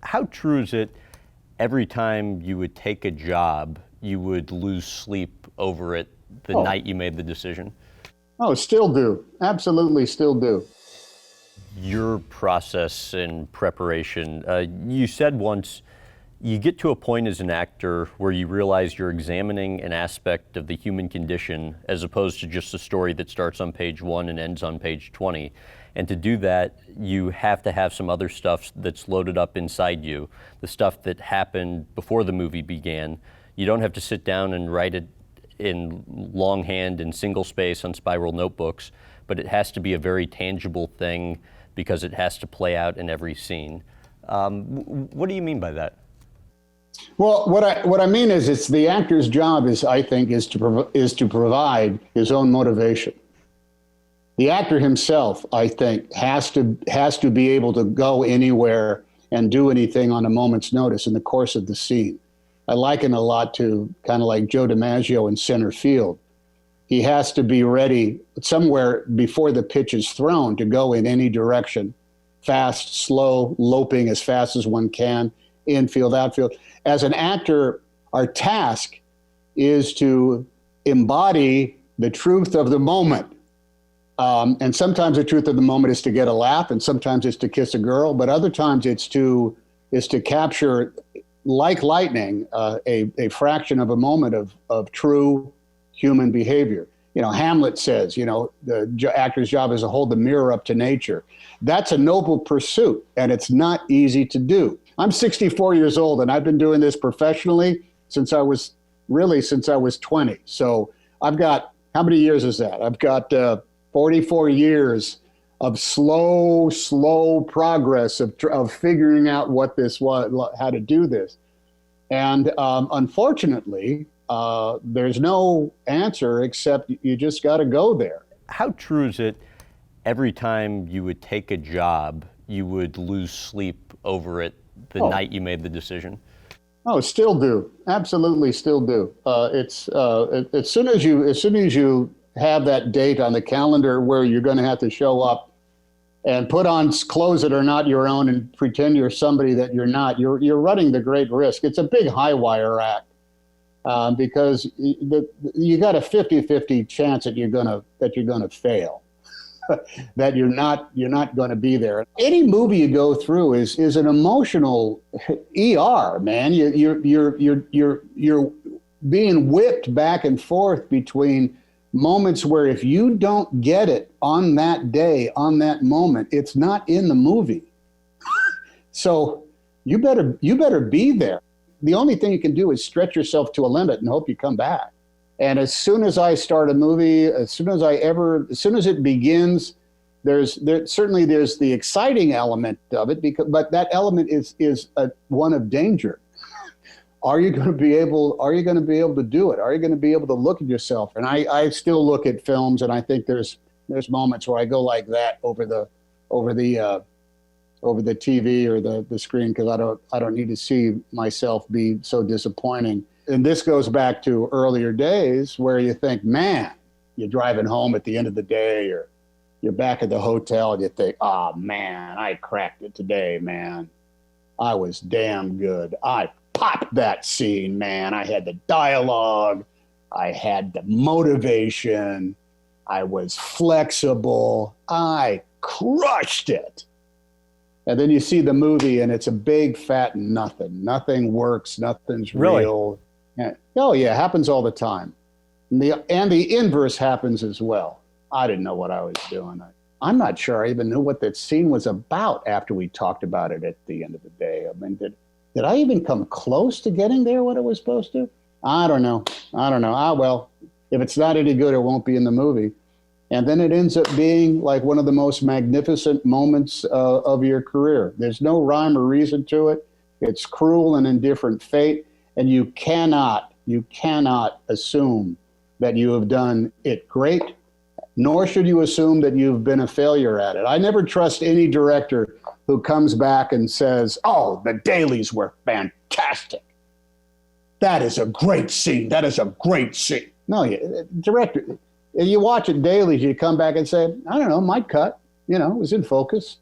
How true is it every time you would take a job, you would lose sleep over it the Oh, night you made the decision? oh, still do. Absolutely still do. Your process and preparation. You said once you get to a point as an actor where you realize you're examining an aspect of the human condition as opposed to just a story that starts on page 1 and ends on page 20. And to do that, you have to have some other stuff that's loaded up inside you, the stuff that happened before the movie began. You don't have to sit down and write it in longhand in single space on spiral notebooks, but it has to be a very tangible thing because it has to play out in every scene. What do you mean by that? Well, what I mean is, it's the actor's job is, I think, is to provide his own motivation. The actor himself, I think, has to be able to go anywhere and do anything on a moment's notice in the course of the scene. I liken a lot to kind of like Joe DiMaggio in center field. He has to be ready somewhere before the pitch is thrown to go in any direction, fast, slow, loping as fast as one can, infield, outfield. As an actor, our task is to embody the truth of the moment. And sometimes the truth of the moment is to get a laugh, and sometimes it's to kiss a girl, but other times it's to capture, like lightning, a fraction of a moment of true human behavior. You know, Hamlet says, the actor's job is to hold the mirror up to nature. That's a noble pursuit, and it's not easy to do. I'm 64 years old, and I've been doing this professionally since I was 20. So I've got, how many years is that? I've got 44 years of slow progress of figuring out what this was, how to do this. And unfortunately, there's no answer except you just got to go there. How true is it every time you would take a job, you would lose sleep over it the night you made the decision? Oh, still do. Absolutely still do. As soon as you have that date on the calendar where you're going to have to show up and put on clothes that are not your own and pretend you're somebody that you're not, you're running the great risk. It's a big high wire act because you got a 50-50 chance that you're gonna fail. That you're not going to be there. Any movie you go through is an emotional ER, man. You're being whipped back and forth between moments where if you don't get it on that day, on that moment, it's not in the movie. So you better be there. The only thing you can do is stretch yourself to a limit and hope you come back. And as soon as I start a movie, as soon as it begins, there's the exciting element of it, but that element is one of danger. Are you going to be able to do it? Are you going to be able to look at yourself? And I still look at films, and I think there's moments where I go like that over the TV or the screen, because I don't need to see myself be so disappointing. And this goes back to earlier days where you think, man, you're driving home at the end of the day, or you're back at the hotel and you think, oh man, I cracked it today, man. I was damn good. I popped that scene, man. I had the dialogue. I had the motivation. I was flexible. I crushed it. And then you see the movie and it's a big fat nothing. Nothing works. Nothing's real. Yeah. Oh yeah, happens all the time. And the inverse happens as well. I didn't know what I was doing. I'm not sure I even knew what that scene was about after we talked about it at the end of the day. I mean, did I even come close to getting there what it was supposed to? I don't know. Ah, well, if it's not any good, it won't be in the movie. And then it ends up being like one of the most magnificent moments of your career. There's no rhyme or reason to it. It's cruel and indifferent fate. And you cannot assume that you have done it great, nor should you assume that you've been a failure at it. I never trust any director who comes back and says, oh, the dailies were fantastic. That is a great scene. That is a great scene. No, director, you watch it daily, you come back and say, I don't know, might cut. It was in focus.